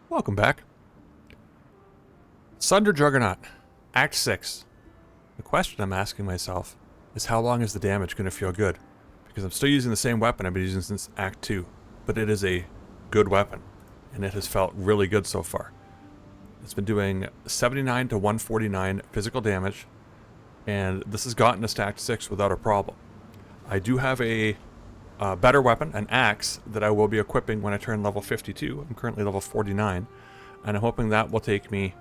Welcome back. Sunder Juggernaut, Act 6. The question I'm asking myself is how long is the damage going to feel good? Because I'm still using the same weapon I've been using since Act 2, but it is a good weapon, and it has felt really good so far. It's been doing 79 to 149 physical damage, and this has gotten us to Act 6 without a problem. I do have a better weapon, an axe, that I will be equipping when I turn level 52. I'm currently level 49, and I'm hoping that will take me,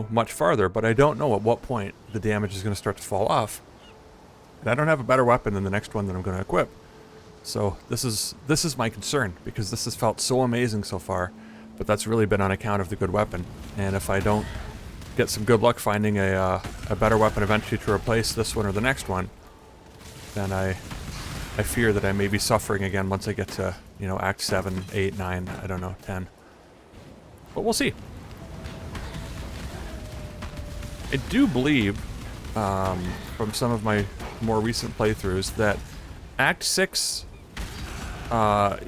much farther, but I don't know at what point the damage is going to start to fall off. And I don't have a better weapon than the next one that I'm going to equip. So this is my concern, because this has felt so amazing so far, but that's really been on account of the good weapon. And if I don't get some good luck finding a better weapon eventually to replace this one or the next one, then I fear that I may be suffering again once I get to, Act 7, 8, 9, I don't know, 10. But we'll see. I do believe, from some of my more recent playthroughs, that Act 6, from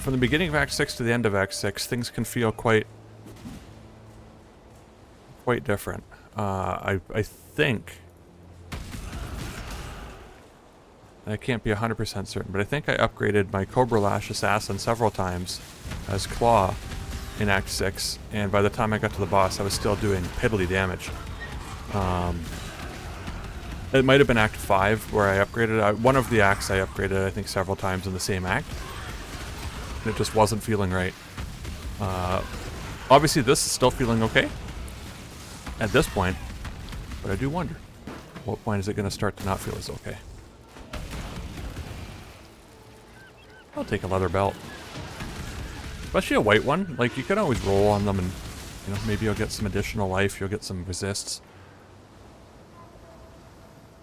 the beginning of Act 6 to the end of Act 6, things can feel quite different. I think... I can't be 100% certain, but I think I upgraded my Cobra Lash Assassin several times as Claw in Act 6, and by the time I got to the boss, I was still doing piddly damage. It might have been Act 5 where I upgraded. One of the acts I upgraded, I think, several times in the same act, and it just wasn't feeling right. Obviously, this is still feeling okay at this point, but I do wonder, at what point is it going to start to not feel as okay? I'll take a leather belt. Especially a white one. Like, you can always roll on them and, maybe you'll get some additional life, you'll get some resists.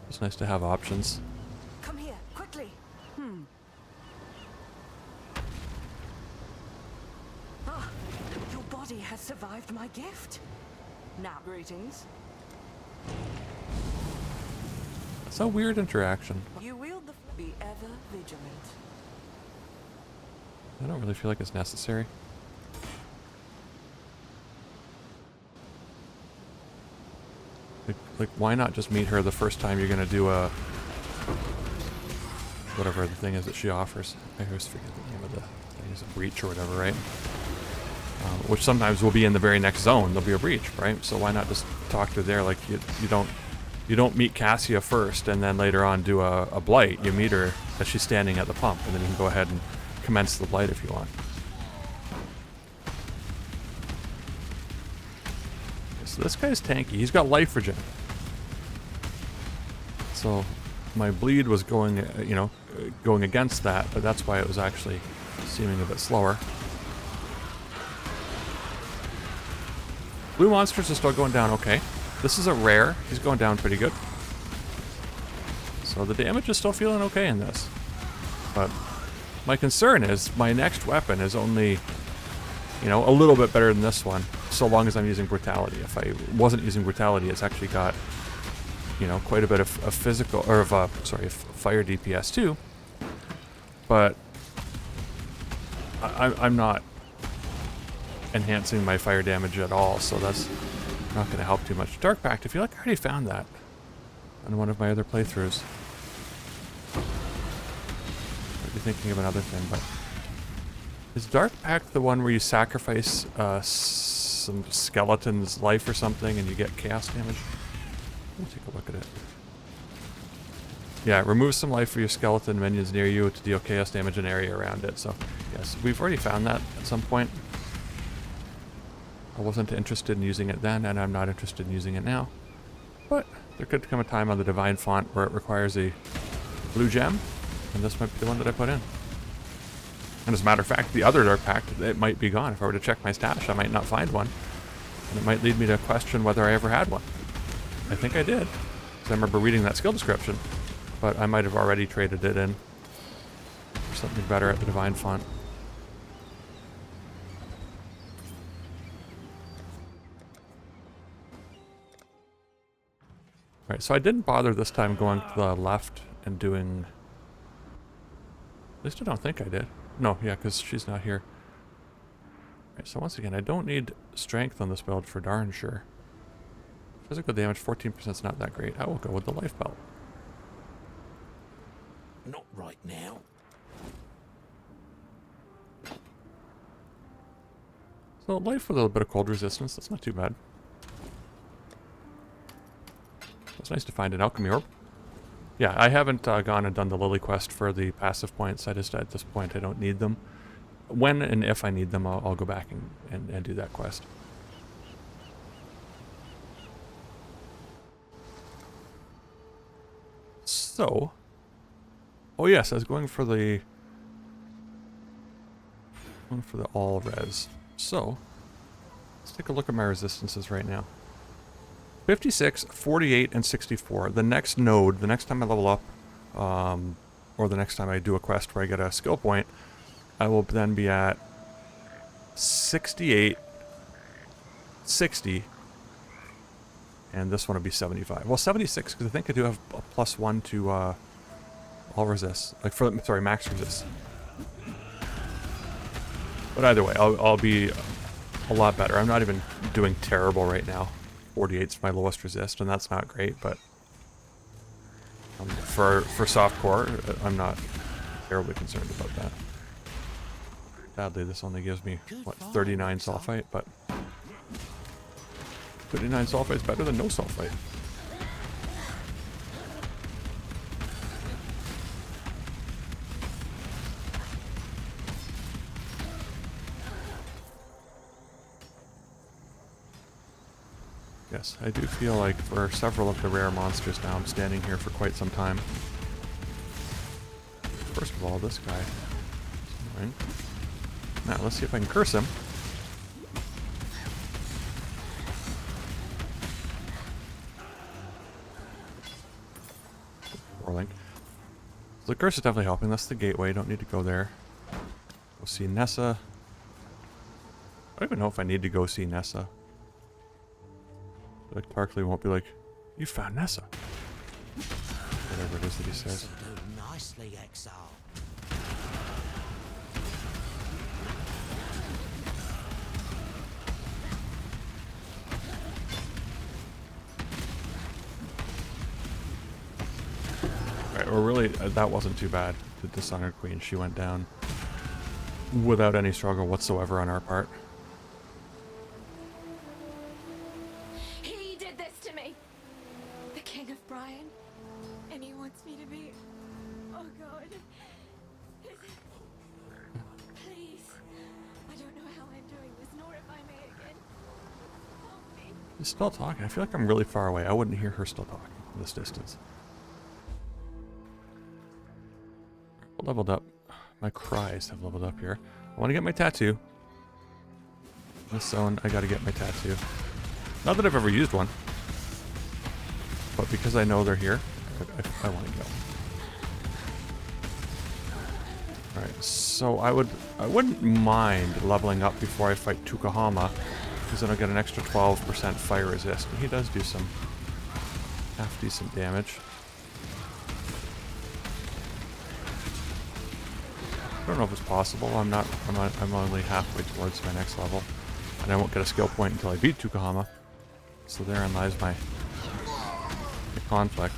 It's nice to have options. Come here, quickly. Ah, your body has survived my gift. Now, greetings. That's a weird interaction. You wield the... Be ever vigilant. I don't really feel like it's necessary. Like, why not just meet her the first time you're gonna do a... whatever the thing is that she offers. I always forget the name of the thing. It's a breach or whatever, right? Which sometimes will be in the very next zone. There'll be a breach, right? So why not just talk to her there? Like, you don't meet Cassia first and then later on do a blight. You meet her as she's standing at the pump, and then you can go ahead and commence the blight if you want. So this guy's tanky. He's got life regen. So my bleed was going, going against that, but that's why it was actually seeming a bit slower. Blue monsters are still going down okay. This is a rare. He's going down pretty good. So the damage is still feeling okay in this. But my concern is my next weapon is only, a little bit better than this one, so long as I'm using brutality. If I wasn't using brutality, it's actually got, quite a bit of physical, or of fire DPS too. But I'm not enhancing my fire damage at all, so that's not going to help too much. Dark Pact, I feel like I already found that on one of my other playthroughs. Thinking of another thing, but is Dark Pact the one where you sacrifice some skeleton's life or something and you get chaos damage? Let me take a look at it. Yeah, remove some life for your skeleton minions near you to deal chaos damage in an area around it. So yes, we've already found that at some point. I wasn't interested in using it then, and I'm not interested in using it now. But there could come a time on the Divine Font where it requires a blue gem, and this might be the one that I put in. And as a matter of fact, the other Dark Pact, it might be gone. If I were to check my stash, I might not find one. And it might lead me to question whether I ever had one. I think I did, because I remember reading that skill description. But I might have already traded it in for something better at the Divine Font. Alright, so I didn't bother this time going to the left and doing... At least I don't think I did. No, yeah, because she's not here. Alright, so once again, I don't need strength on this build for darn sure. Physical damage, 14% is not that great. I will go with the life belt. Not right now. So life with a little bit of cold resistance, that's not too bad. It's nice to find an alchemy orb. Yeah, I haven't gone and done the Lily quest for the passive points. I just, at this point, I don't need them. When and if I need them, I'll go back and do that quest. So, oh yes, I was going for the all res. So, let's take a look at my resistances right now. 56, 48, and 64. The next node, the next time I level up, or the next time I do a quest where I get a skill point, I will then be at 68, 60, and this one will be 75. Well, 76, because I think I do have a +1 to all resist. Like, sorry, max resist. But either way, I'll be a lot better. I'm not even doing terrible right now. 48's my lowest resist, and that's not great, but for softcore, I'm not terribly concerned about that. Sadly, this only gives me, what, 39 sulfite, but 39 sulfite is better than no sulfite. Yes, I do feel like for several of the rare monsters now, I'm standing here for quite some time. First of all, this guy. Now, let's see if I can curse him. Warlink. So the curse is definitely helping. That's the gateway. Don't need to go there. Go see Nessa. I don't even know if I need to go see Nessa. Like, Tarkley won't be like, you found Nessa. Whatever it is that he says. Nicely, Exile. Alright, well really, that wasn't too bad. The Dishonored Queen, she went down without any struggle whatsoever on our part. She's still talking. I feel like I'm really far away. I wouldn't hear her still talking from this distance. Leveled up. My cries have leveled up here. I want to get my tattoo. In this zone, I got to get my tattoo. Not that I've ever used one, but because I know they're here, I want to go. Alright, so I wouldn't mind leveling up before I fight Tukahama, because then I'll get an extra 12% fire resist, and he does do some half decent damage. I don't know if it's possible. I'm only halfway towards my next level, and I won't get a skill point until I beat Tukahama. So therein lies my conflict.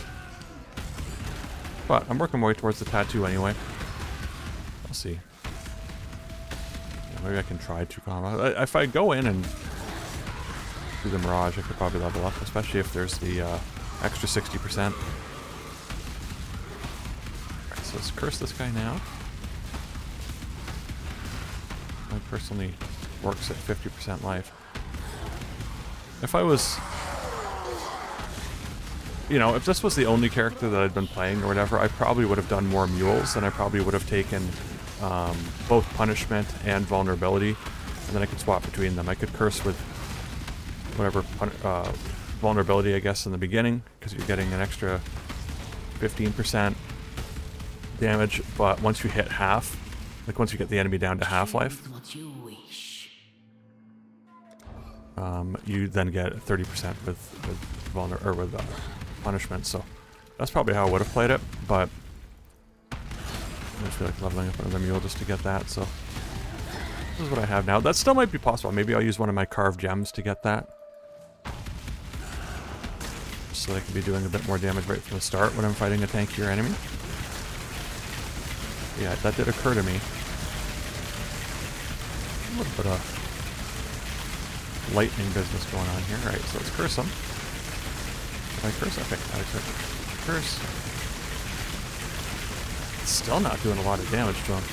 But I'm working my way towards the tattoo anyway. I'll see. Yeah, maybe I can try Tukahama. If I go in and do the Mirage, I could probably level up, especially if there's the extra 60%. Alright, so let's curse this guy now. My curse only works at 50% life. If I was... You know, if this was the only character that I'd been playing or whatever, I probably would have done more mules, and I probably would have taken both punishment and vulnerability, and then I could swap between them. I could curse with whatever vulnerability, I guess, in the beginning, because you're getting an extra 15% damage, but once you hit half, like once you get the enemy down to half-life, you then get 30% with punishment. So that's probably how I would have played it, but I feel like leveling up another mule just to get that. So This is what I have now. That still might be possible. Maybe I'll use one of my carved gems to get that. So I can be doing a bit more damage right from the start when I'm fighting a tankier enemy. Yeah, that did occur to me. A little bit of lightning business going on here. Alright, so let's curse him. Did I curse? Okay, I curse. Still not doing a lot of damage to him.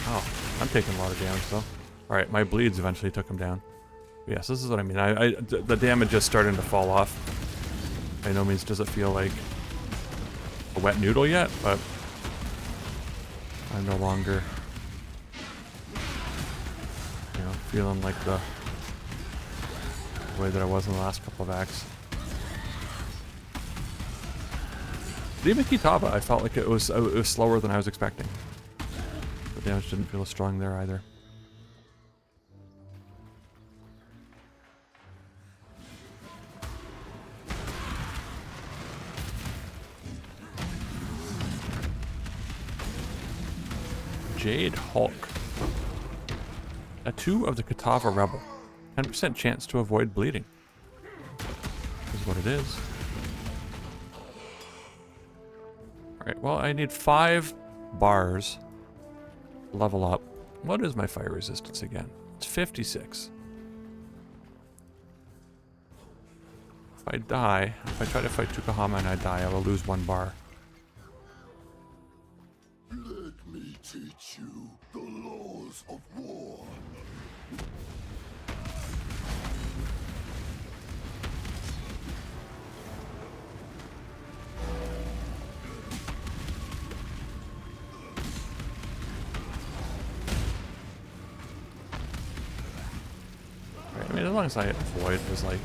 Oh, I'm taking a lot of damage though. Alright, my bleeds eventually took him down. Yes, this is what I mean. The damage is starting to fall off. By no means does it feel like a wet noodle yet, but I'm no longer, you know, feeling like the way that I was in the last couple of acts. But even Kitava, I felt like it was slower than I was expecting. The damage didn't feel as strong there either. Jade Hulk. A 2 of the Kitava Rebel. 10% chance to avoid bleeding. Is what it is. Alright, well, I need 5 bars. Level up. What is my fire resistance again? It's 56. If I die, if I try to fight Tukahama and I die, I will lose 1 bar. Let me teach you the laws of war. Right, I mean, as long as I avoid his, like,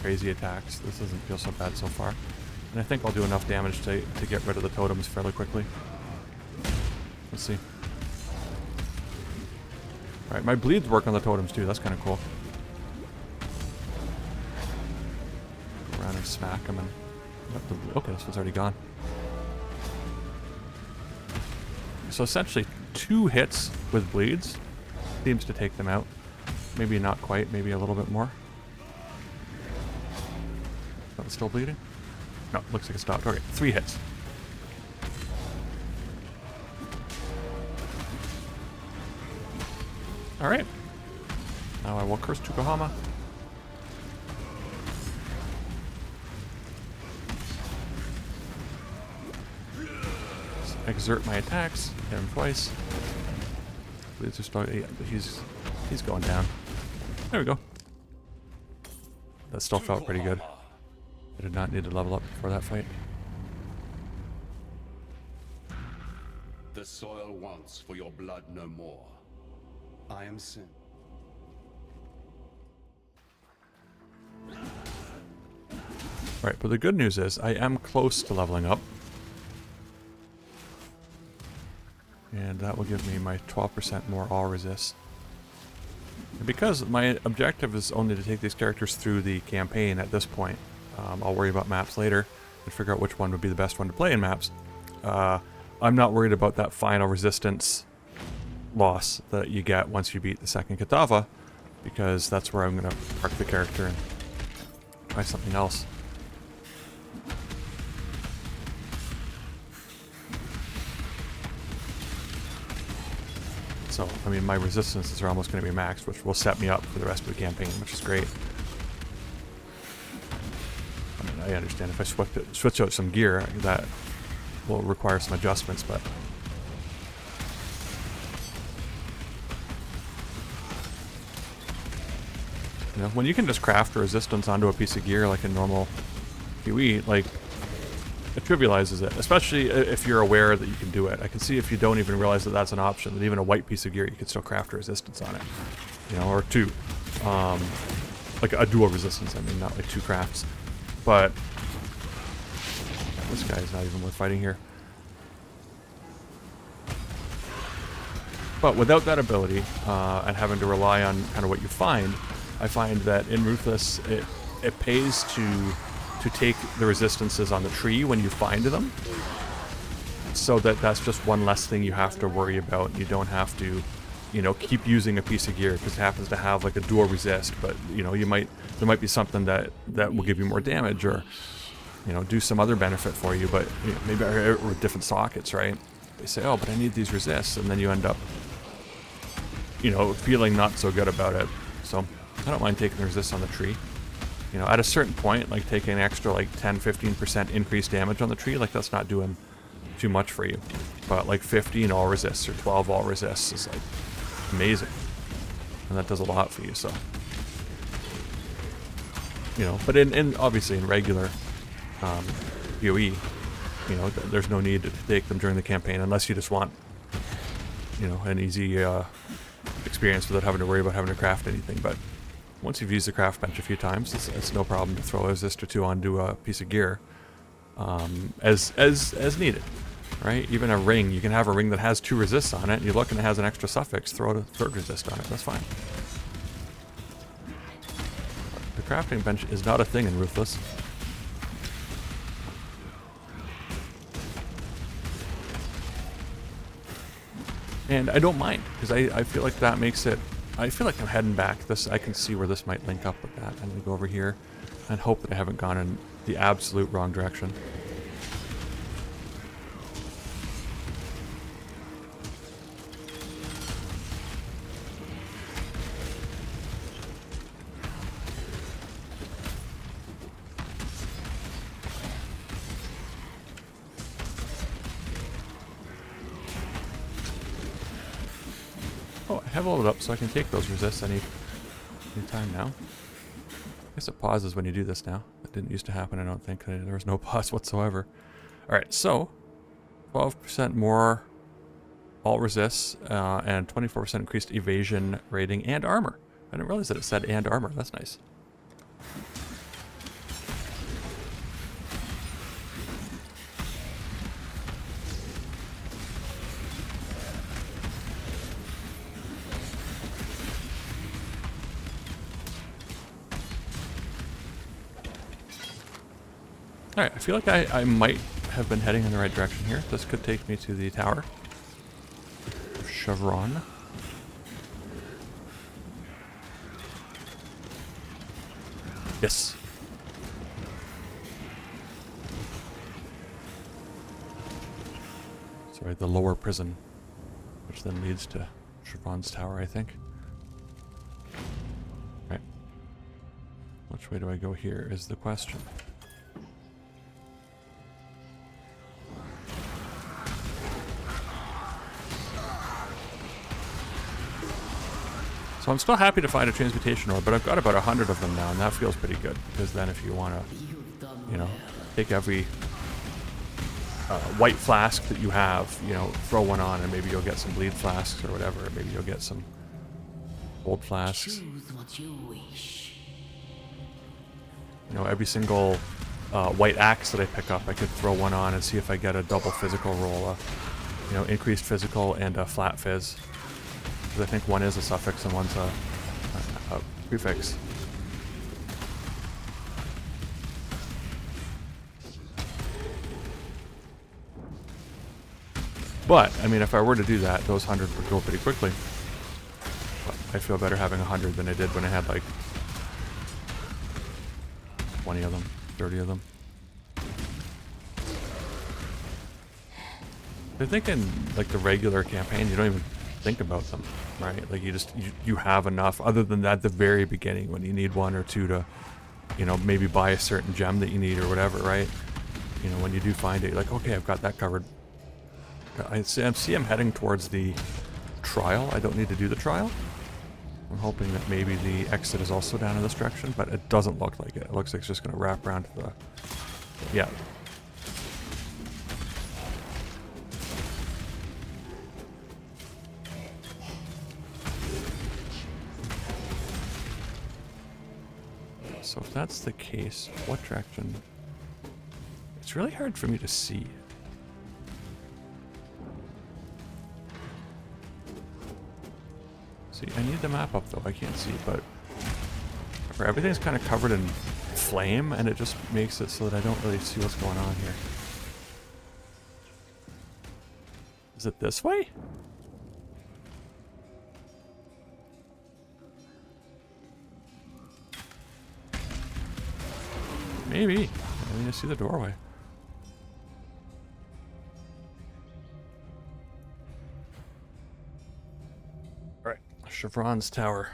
crazy attacks, this doesn't feel so bad so far. And I think I'll do enough damage to get rid of the totems fairly quickly. Let's see. Alright, my bleeds work on the totems too, that's kind of cool. Go around and smack them and... Okay, this one's already gone. So essentially, 2 hits with bleeds seems to take them out. Maybe not quite, maybe a little bit more. Is that still bleeding? No, looks like it stopped. Okay, 3 hits. Alright. Now I will curse Tukahama. Exert my attacks. Hit him twice. Bleeds are starting. He's going down. There we go. That still felt pretty good. I did not need to level up before that fight. The soil wants for your blood no more. I am sin. Right, but the good news is I am close to leveling up. And that will give me my 12% more all resist. And because my objective is only to take these characters through the campaign at this point, I'll worry about maps later and figure out which one would be the best one to play in maps. I'm not worried about that final resistance loss that you get once you beat the second Kitava, because that's where I'm going to park the character and try something else. So, I mean, my resistances are almost going to be maxed, which will set me up for the rest of the campaign, which is great. I mean, I understand if I switch out some gear, that will require some adjustments, but... You know, when you can just craft a resistance onto a piece of gear like a normal QE, like, it trivializes it, especially if you're aware that you can do it. I can see if you don't even realize that that's an option, that even a white piece of gear, you can still craft a resistance on it. You know, or 2. Like a dual resistance, I mean, not like 2 crafts. But this guy's not even worth fighting here. But without that ability, and having to rely on kind of what you find, I find that in Ruthless, it pays to take the resistances on the tree when you find them, so that that's just one less thing you have to worry about. You don't have to you know, keep using a piece of gear because it happens to have like a dual resist, but you know, there might be something that will give you more damage, or you know, do some other benefit for you, but you know, maybe or different sockets, right? They say, oh, but I need these resists, and then you end up, you know, feeling not so good about it. So I don't mind taking the resists on the tree. You know, at a certain point, like taking an extra like 10-15% increased damage on the tree, like that's not doing too much for you. But like 15 all resists or 12 all resists is like amazing. And that does a lot for you, so. You know, but in obviously in regular PoE, you know, there's no need to take them during the campaign unless you just want, you know, an easy experience without having to worry about having to craft anything. But once you've used the craft bench a few times, it's no problem to throw a resist or two onto a piece of gear as needed, right? Even a ring, you can have a ring that has 2 resists on it, and you look and it has an extra suffix, throw a 3rd resist on it, that's fine. The crafting bench is not a thing in Ruthless. And I don't mind, because I feel like that makes it, I feel like I'm heading back. I can see where this might link up with that. I'm going to go over here and hope that I haven't gone in the absolute wrong direction. Oh, I have leveled up so I can take those resists any time now. I guess it pauses when you do this now. That didn't used to happen, I don't think. There was no pause whatsoever. Alright, so 12% more all resists and 24% increased evasion rating and armor. I didn't realize that it said and armor. That's nice. Alright, I feel like I might have been heading in the right direction here. This could take me to the tower. Chevron. Yes. Sorry, the lower prison, which then leads to Chevron's tower, I think. Right. Which way do I go here is the question. So I'm still happy to find a transmutation ore, but I've got about 100 of them now, and that feels pretty good. Because then if you want to, you know, take every white flask that you have, you know, throw one on, and maybe you'll get some bleed flasks or whatever. Or maybe you'll get some gold flasks. Choose what you wish. You know, every single white axe that I pick up, I could throw one on and see if I get a double physical roll. You know, increased physical and a flat fizz. Because I think one is a suffix and one's a prefix. But, I mean, if I were to do that, those 100 would go pretty quickly. But I feel better having 100 than I did when I had like 20 of them, 30 of them. I think in like the regular campaign, you don't even think about them, right? Like you have enough, other than that, at the very beginning when you need 1 or 2 to, you know, maybe buy a certain gem that you need or whatever, right? You know, when you do find it, you're like, okay, I've got that covered. I see I'm heading towards the trial. I don't need to do the trial. I'm hoping that maybe the exit is also down in this direction, but it doesn't look like it. It looks like it's just going to wrap around to the... Yeah. So if that's the case, what direction? It's really hard for me to see. See, I need the map up though, I can't see, but everything's kind of covered in flame, and it just makes it so that I don't really see what's going on here. Is it this way? Maybe. I mean, I see the doorway. Alright, Chevron's tower.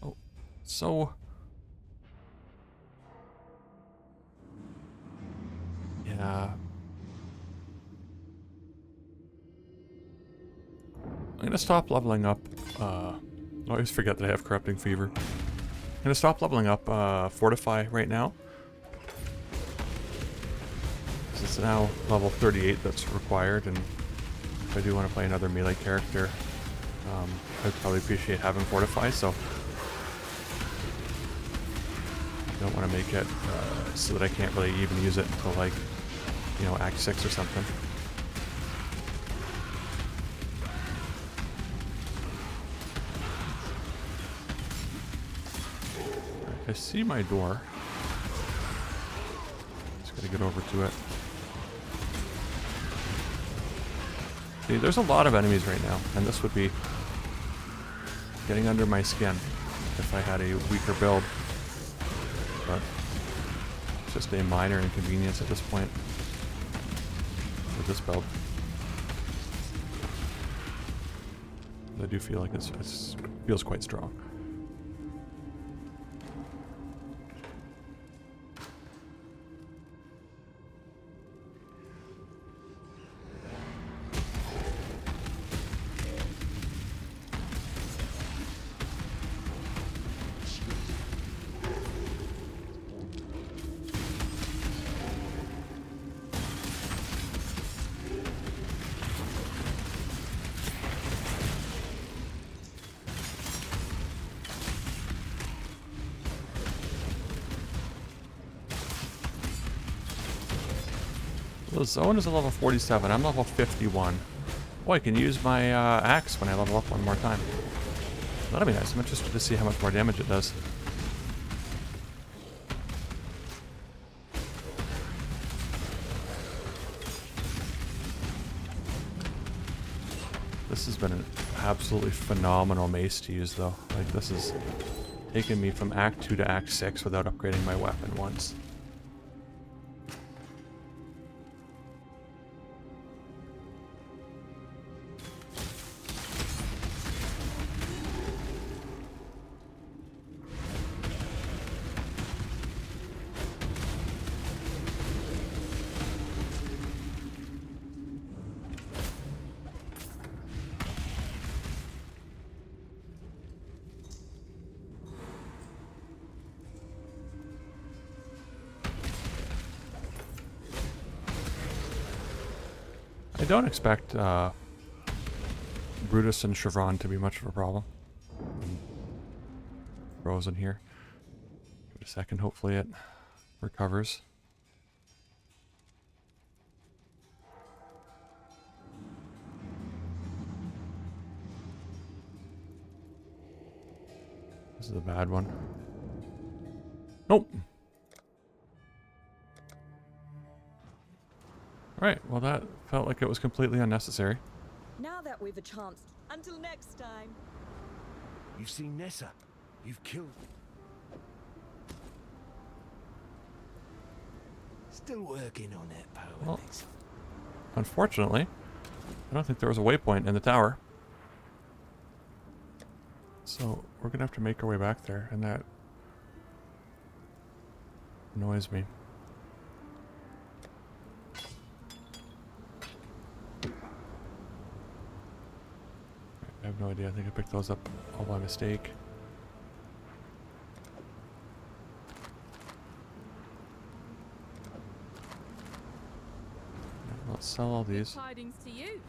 Oh, so... yeah. I'm gonna stop leveling up, I always forget that I have corrupting fever. I'm gonna stop leveling up, Fortify right now. It's now level 38 that's required, and if I do want to play another melee character, I'd probably appreciate having Fortify, so I don't want to make it so that I can't really even use it until, like, you know, Act 6 or something. I see my door. Just gotta get over to it. See, there's a lot of enemies right now, and this would be getting under my skin if I had a weaker build. But it's just a minor inconvenience at this point with this build. I do feel like it feels quite strong. The zone is a level 47. I'm level 51. Oh, I can use my axe when I level up one more time. That'll be nice. I'm interested to see how much more damage it does. This has been an absolutely phenomenal mace to use, though. Like, this has taken me from Act 2 to Act 6 without upgrading my weapon once. I don't expect Brutus and Chevron to be much of a problem. Frozen here. Give it a second, hopefully it recovers. This is a bad one. Nope. Alright, well that felt like it was completely unnecessary. Now that we've a chance, until next time. You've seen Nessa. You've killed. Still working on it, Poe. Well, unfortunately, I don't think there was a waypoint in the tower. So we're gonna have to make our way back there, and that annoys me. I have no idea. I think I picked those up all by mistake. Let's sell all these. Tidings to you.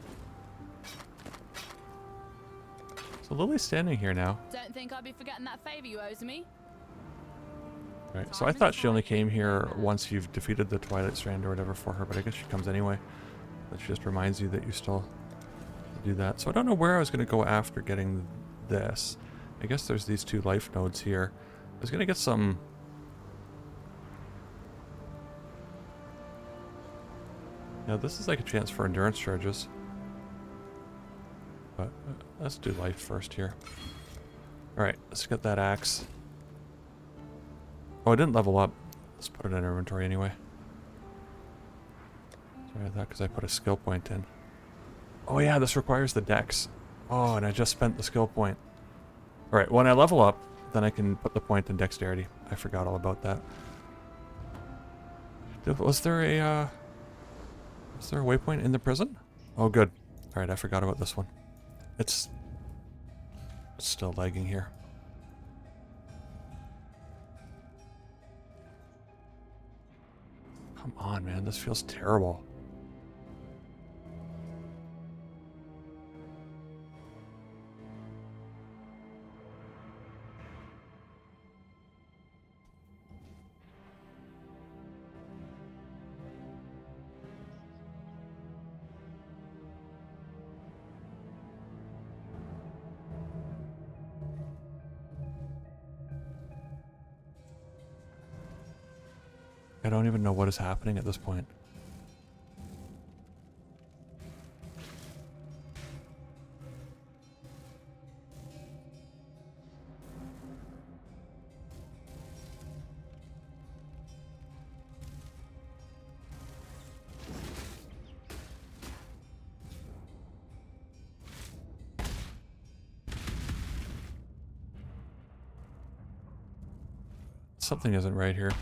So Lily's standing here now. Don't think I'd be forgetting that favor you owe to me. Right. So I thought she only came here once you've defeated the Twilight Strand or whatever for her, but I guess she comes anyway. That just reminds you that you still do that. So I don't know where I was going to go after getting this. I guess there's these two life nodes here. I was going to get some... Now this is like a chance for endurance charges. But let's do life first here. Alright, let's get that axe. Oh, I didn't level up. Let's put it in inventory anyway. Sorry about that, because I put a skill point in. Oh yeah, this requires the dex. Oh, and I just spent the skill point. Alright, when I level up, then I can put the point in dexterity. I forgot all about that. Was there a waypoint in the prison? Oh, good. Alright, I forgot about this one. It's still lagging here. Come on, man. This feels terrible. I don't even know what is happening at this point. Something isn't right here.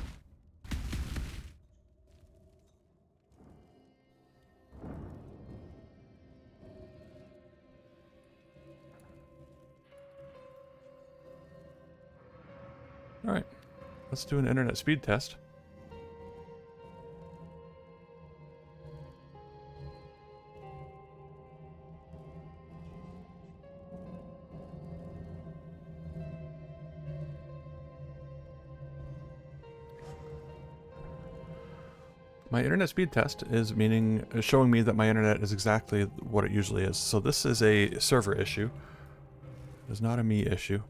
Alright, let's do an internet speed test. My internet speed test is showing me that my internet is exactly what it usually is. So this is a server issue. It's not a me issue.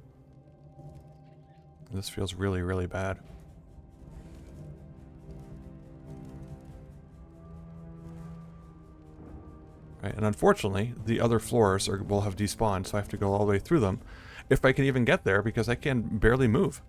This feels really, really bad. Right, and unfortunately, the other floors will have despawned, so I have to go all the way through them. If I can even get there, because I can barely move.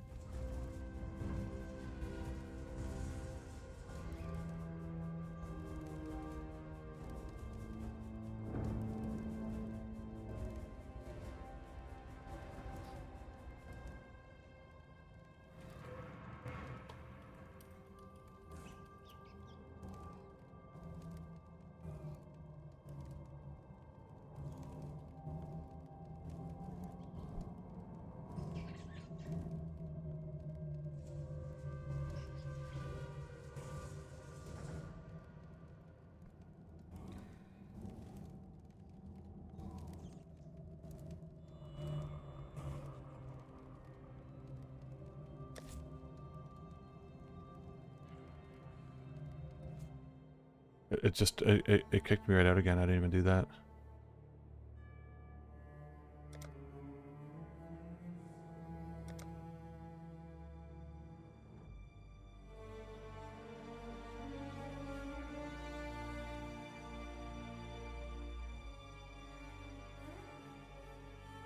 It kicked me right out again. I didn't even do that.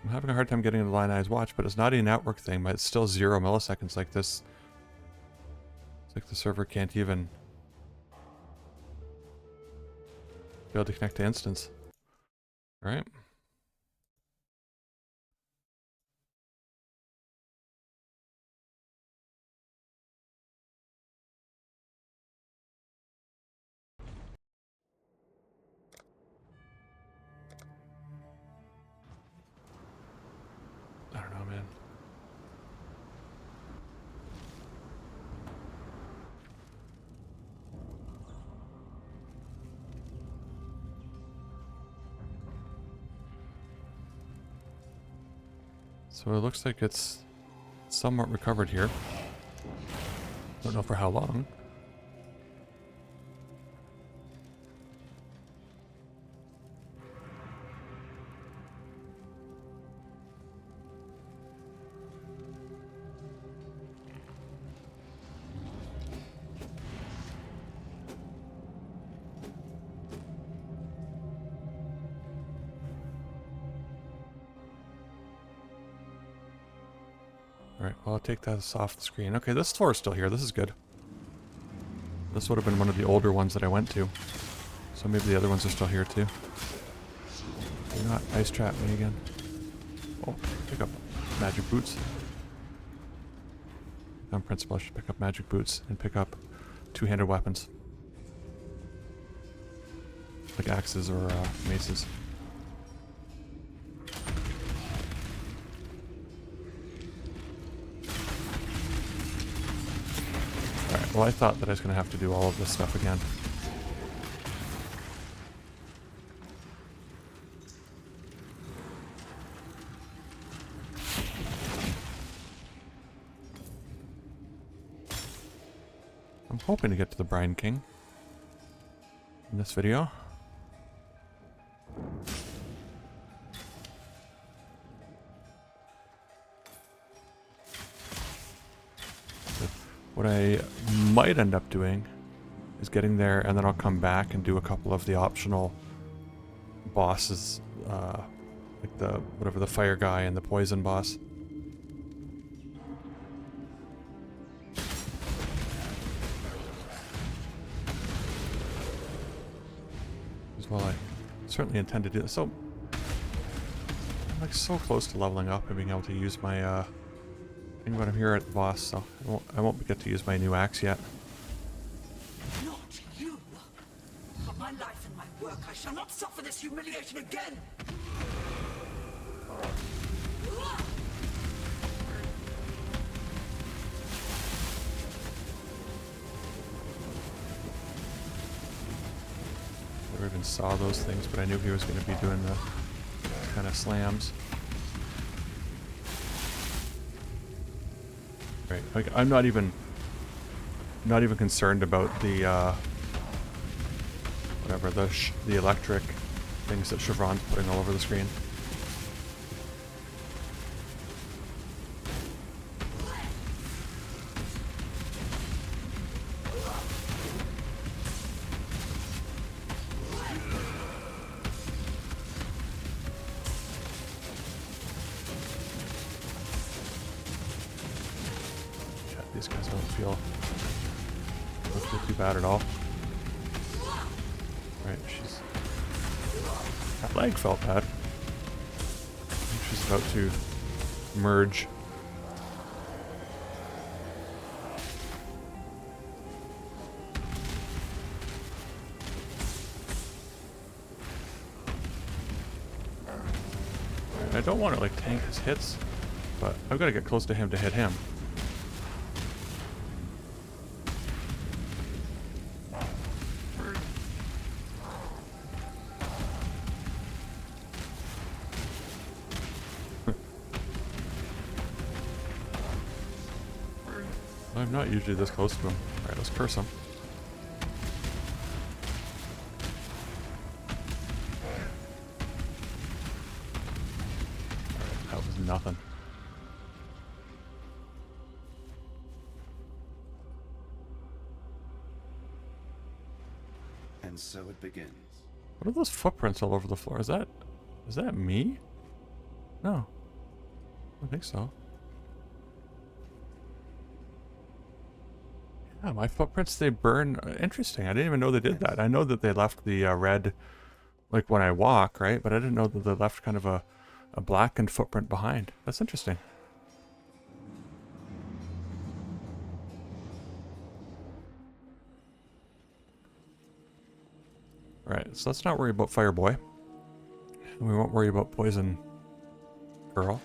I'm having a hard time getting the line eyes watch, but it's not a network thing, but it's still 0 milliseconds like this. It's like the server can't even be able to connect to instance. Alright. I don't know, man. So it looks like it's somewhat recovered here. Don't know for how long. Alright, well, I'll take that off the screen. Okay, this floor is still here. This is good. This would have been one of the older ones that I went to. So maybe the other ones are still here too. Do not ice trap me again. Oh, pick up magic boots. On principle, I should pick up magic boots and pick up two-handed weapons. Like axes or maces. Alright, well I thought that I was going to have to do all of this stuff again. I'm hoping to get to the Brine King in this video. What I might end up doing is getting there, and then I'll come back and do a couple of the optional bosses, like the whatever, the fire guy and the poison boss. As well, I certainly intend to do this. So I'm like so close to leveling up and being able to use my thing, but I'm here at the boss, so I won't get to use my new axe yet. Not you! For my life and my work, I shall not suffer this humiliation again! Never even saw those things, but I knew he was going to be doing the kind of slams. Right, like I'm not even concerned about the whatever the electric things that Chevron's putting all over the screen. These guys don't feel too bad at all. Right, that leg felt bad. I think she's about to merge. Right, I don't want to like tank his hits, but I've got to get close to him to hit him. I'm not usually this close to him. Alright, let's curse him. Alright, that was nothing. And so it begins. What are those footprints all over the floor? Is that me? No. I don't think so. Yeah, my footprints, they burn. Interesting. I didn't even know they did that. I know that they left the red, like when I walk, right? But I didn't know that they left kind of a blackened footprint behind. That's interesting. Alright, so let's not worry about Fireboy. And we won't worry about Poison Girl.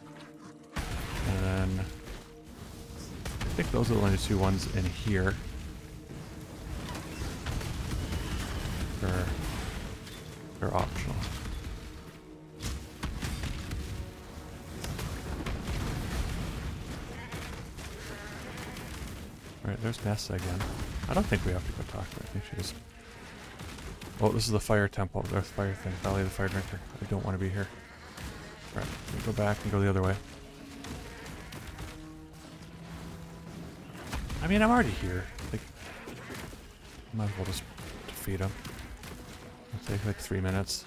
And then I think those are the only two ones in here. They're optional. Alright, there's Nessa again. I don't think we have to go talk to her. I think she just... Oh, this is the fire temple. There's the fire thing. Valley of the Fire Drinker. I don't want to be here. Alright, let me go back and go the other way. I mean, I'm already here. Like, might as well just defeat him. It'll take like 3 minutes.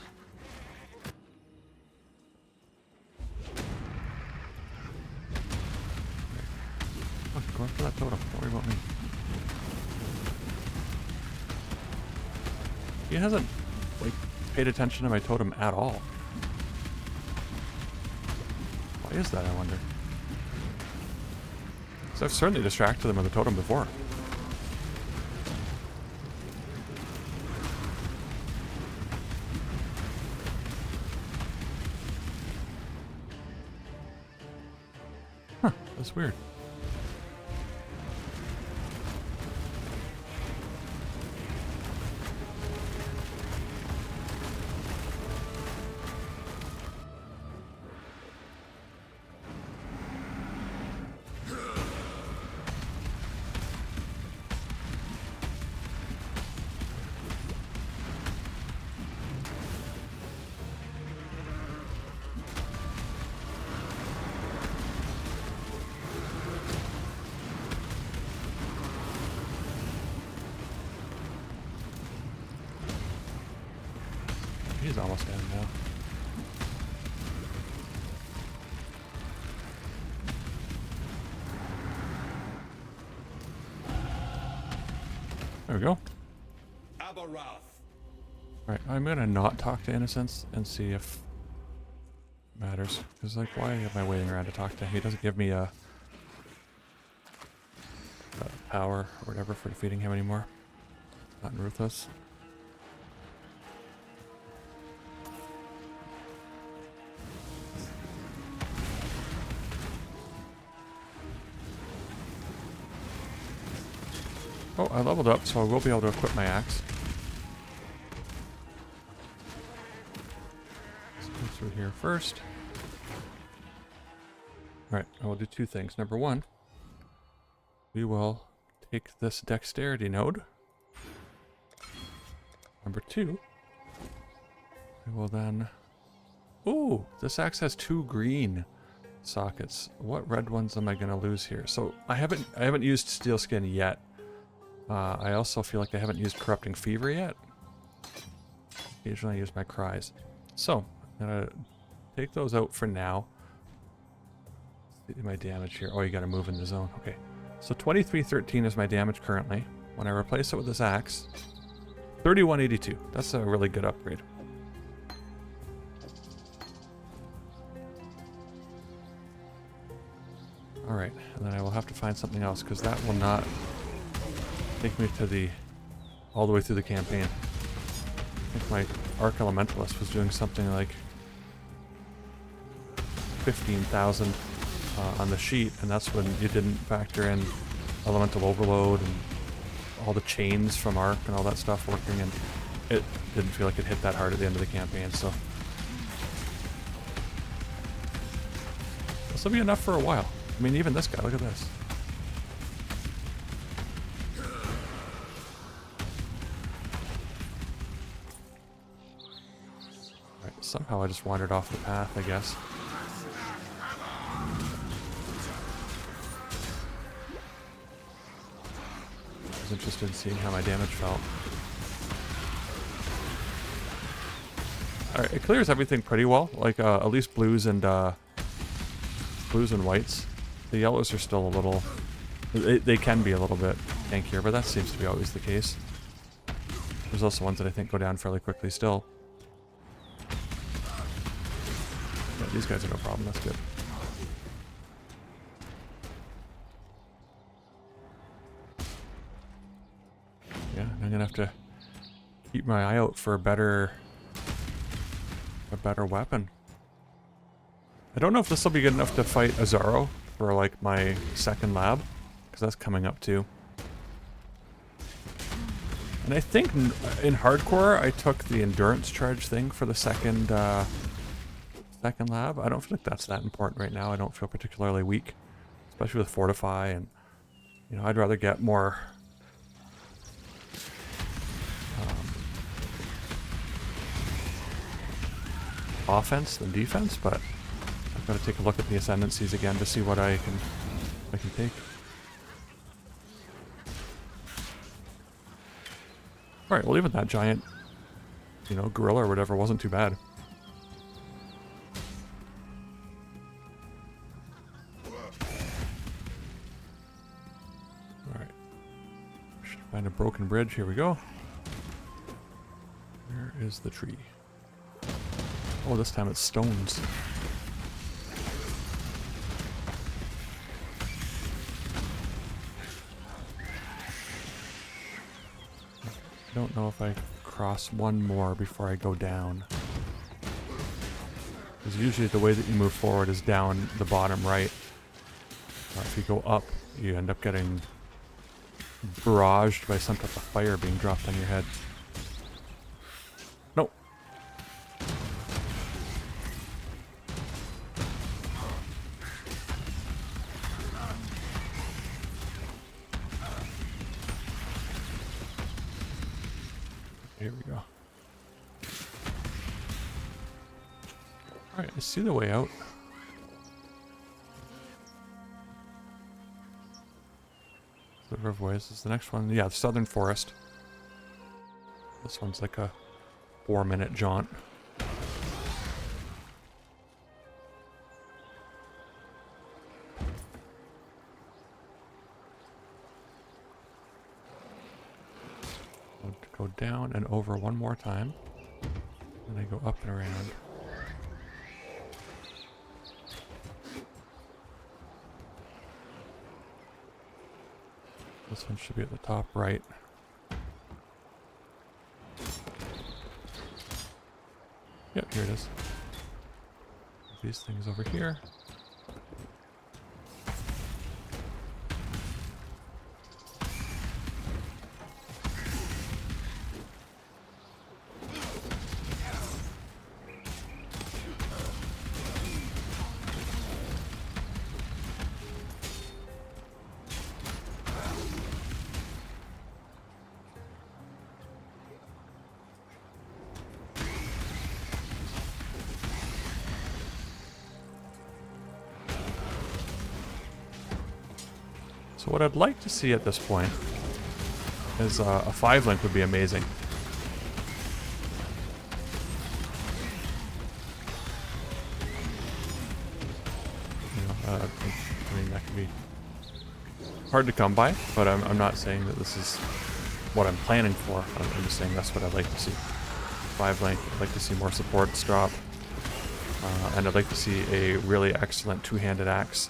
Look, go after that totem. Don't worry about me. He hasn't, like, paid attention to my totem at all. Why is that, I wonder? Because I've certainly distracted him with the totem before. Huh, that's weird. He's almost down now. There we go. Aberrath. Alright, I'm gonna not talk to Innocence and see if it matters. Because, like, why am I waiting around to talk to him? He doesn't give me a power or whatever for defeating him anymore. Not in Ruthless. Oh, I leveled up, so I will be able to equip my axe. Let's go through here first. Alright, I will do two things. Number one, we will take this dexterity node. Number two, we will then... Ooh, this axe has 2 green sockets. What red ones am I going to lose here? So I haven't used steel skin yet. I also feel like I haven't used Corrupting Fever yet. Occasionally I use my cries. So, I'm gonna take those out for now. Let's see my damage here. Oh, you gotta move in the zone. Okay. So 2313 is my damage currently. When I replace it with this axe, 3182. That's a really good upgrade. Alright, and then I will have to find something else, because that will not take me to all the way through the campaign. I think my Arc Elementalist was doing something like 15,000 on the sheet, and that's when you didn't factor in Elemental Overload and all the chains from Arc and all that stuff working, and it didn't feel like it hit that hard at the end of the campaign, so this will be enough for a while. I mean, even this guy, look at this. Somehow I just wandered off the path, I guess. I was interested in seeing how my damage felt. Alright, it clears everything pretty well. Like, at least blues and whites. The yellows are still a little... They can be a little bit tankier, but that seems to be always the case. There's also ones that I think go down fairly quickly still. Yeah, these guys are no problem, that's good. Yeah, I'm gonna have to keep my eye out for a better weapon. I don't know if this will be good enough to fight Azaro for like my second lab, because that's coming up too. And I think in hardcore I took the endurance charge thing for the second lab. I don't feel like that's that important right now. I don't feel particularly weak, especially with Fortify, and you know, I'd rather get more offense than defense, but I've got to take a look at the ascendancies again to see what I can take. Alright, well, even that giant, you know, gorilla or whatever wasn't too bad. Alright. Should find a broken bridge. Here we go. is the tree? Oh, this time it's stones. I don't know if I cross one more before I go down. Because usually the way that you move forward is down the bottom right. If you go up, you end up getting barraged by some type of fire being dropped on your head. Nope. Here we go. Alright, I see the way out. The Riverways is the next one. Yeah, the Southern Forest. This one's like a 4-minute jaunt. I'll go down and over one more time. And I go up and around. This one should be at the top right. Yep, here it is. These things over here. So what I'd like to see at this point is a 5-link would be amazing. You know, I mean, that can be hard to come by, but I'm not saying that this is what I'm planning for. I'm just saying that's what I'd like to see. 5-link, I'd like to see more supports drop. And I'd like to see a really excellent two-handed axe.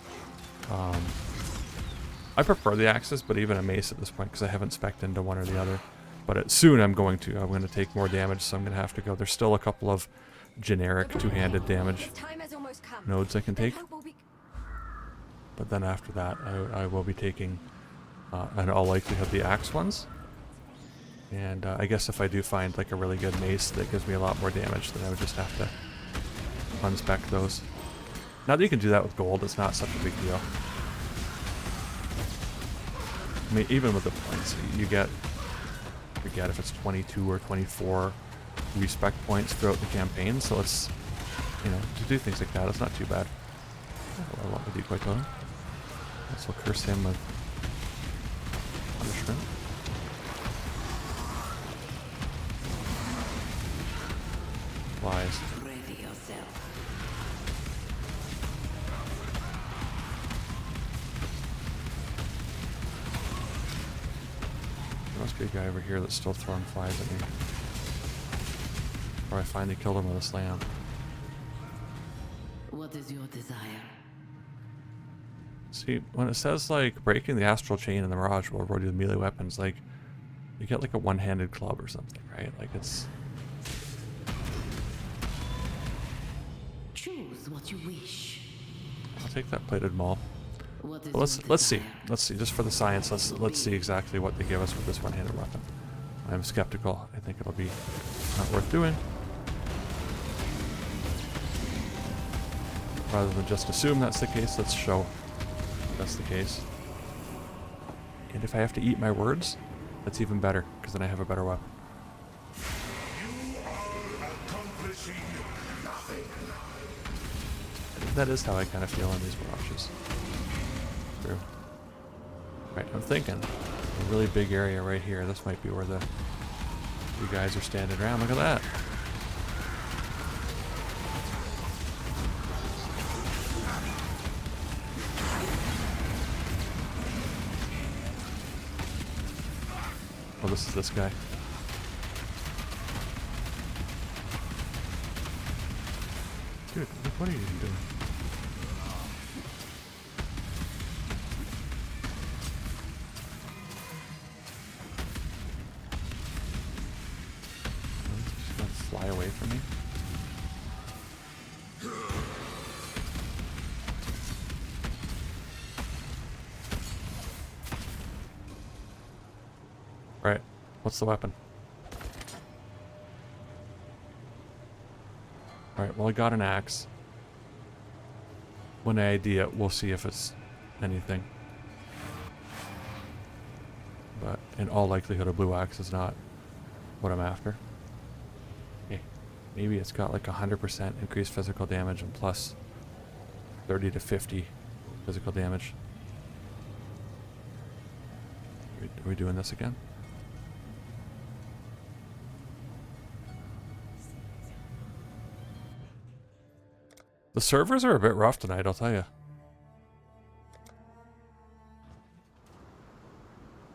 I prefer the axes, but even a mace at this point, because I haven't spec'd into one or the other. But soon I'm going to take more damage, so I'm going to have to go. There's still a couple of generic two-handed damage nodes I can take. But then after that, I will be taking, in all likelihood, the axe ones. And I guess if I do find like a really good mace that gives me a lot more damage, then I would just have to unspec those. Now that you can do that with gold, it's not such a big deal. I mean, even with the points, you get, I forget if it's 22 or 24 respec points throughout the campaign, so it's, you know, to do things like that, it's not too bad. I want the decoy totem. This will curse him with punishment. Flies. Ready yourself. There must be a guy over here that's still throwing flies at me. Or I finally killed him with a slam. What is your desire? See, when it says like breaking the astral chain in the Mirage will reward you with melee weapons, like you get like a one-handed club or something, right? Like it's. Choose what you wish. I'll take that plated maul. What is Well, your let's see. desire? Let's see. Just for the science, let's see exactly what they give us with this one-handed weapon. I'm skeptical. I think it'll be not worth doing. Rather than just assume that's the case, let's show that's the case. And if I have to eat my words, that's even better, because then I have a better weapon. That is how I kind of feel in these Mirages. True. Right, I'm thinking a really big area right here. This might be where the you guys are standing around. Look at that. Oh, this is this guy. What are you even doing? Just gonna fly away from me. Right. What's the weapon? Alright, well I got an axe. When I ID it, we'll see if it's anything. But in all likelihood, a blue axe is not what I'm after. Okay. Maybe it's got like 100% increased physical damage and plus 30 to 50 physical damage. Are we doing this again? The servers are a bit rough tonight, I'll tell you.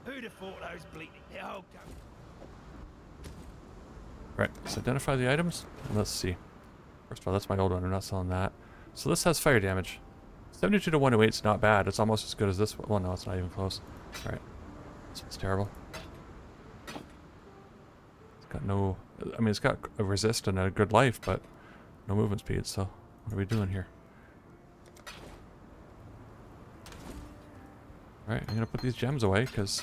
Who'd have thought those bleeding? Oh, go. Right, let's identify the items. And let's see. First of all, that's my old one. I'm not selling that. So this has fire damage. 72 to 108 is not bad. It's almost as good as this one. Well, no, it's not even close. Alright. This one's terrible. It's got no... I mean, it's got a resist and a good life, but no movement speed, so... What are we doing here? Alright, I'm gonna put these gems away, because...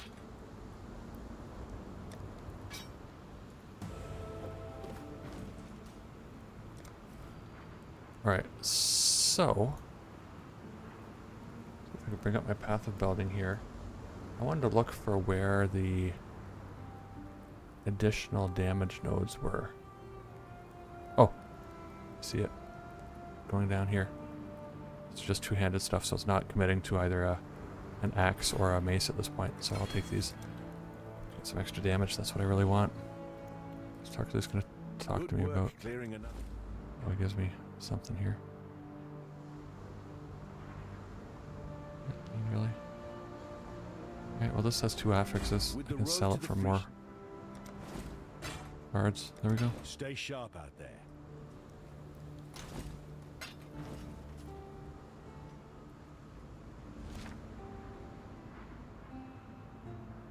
Alright, so... If I can bring up my path of building here. I wanted to look for where the additional damage nodes were. Oh, I see it. Going down here. It's just two-handed stuff, so it's not committing to either an axe or a mace at this point. So I'll take these. Get some extra damage. That's what I really want. Tarkle's gonna talk to me about. Oh, it gives me something here. Really? Alright, well this has 2 affixes. I can sell it for more cards. There we go. Stay sharp out there.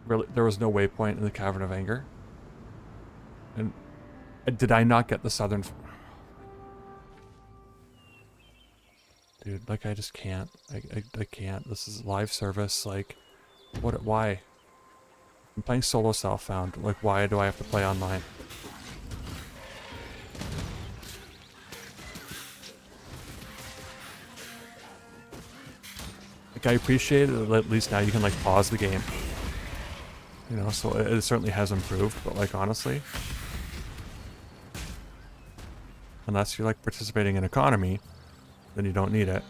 Really, there was no waypoint in the Cavern of Anger. And did I not get the southern... Dude, like I just can't. I can't. This is live service, like... What? Why? I'm playing solo self-found. Like, why do I have to play online? Like, I appreciate it that at least now you can, like, pause the game. You know, so it certainly has improved, but like honestly, unless you're like participating in economy, then you don't need it.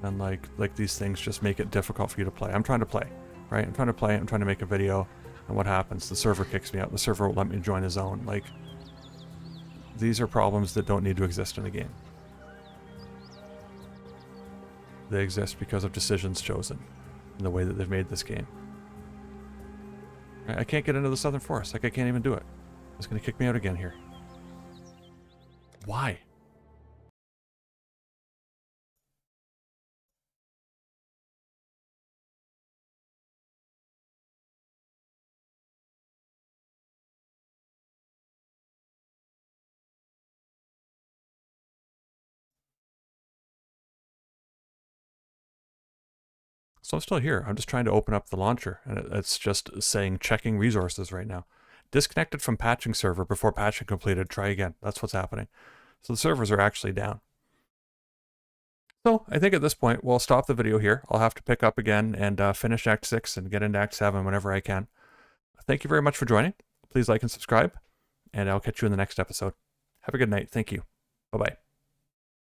And like these things just make it difficult for you to play. I'm trying to play, right? I'm trying to play, I'm trying to make a video, and what happens? The server kicks me out. The server won't let me join his own. Like, these are problems that don't need to exist in the game. They exist because of decisions chosen in the way that they've made this game. I can't get into the Southern Forest. Like, I can't even do it. It's going to kick me out again here. Why? So I'm still here. I'm just trying to open up the launcher, and it's just saying checking resources right now. Disconnected from patching server before patching completed. Try again. That's what's happening. So the servers are actually down. So I think at this point, we'll stop the video here. I'll have to pick up again and finish Act 6 and get into Act 7 whenever I can. Thank you very much for joining. Please like and subscribe, and I'll catch you in the next episode. Have a good night. Thank you. Bye-bye.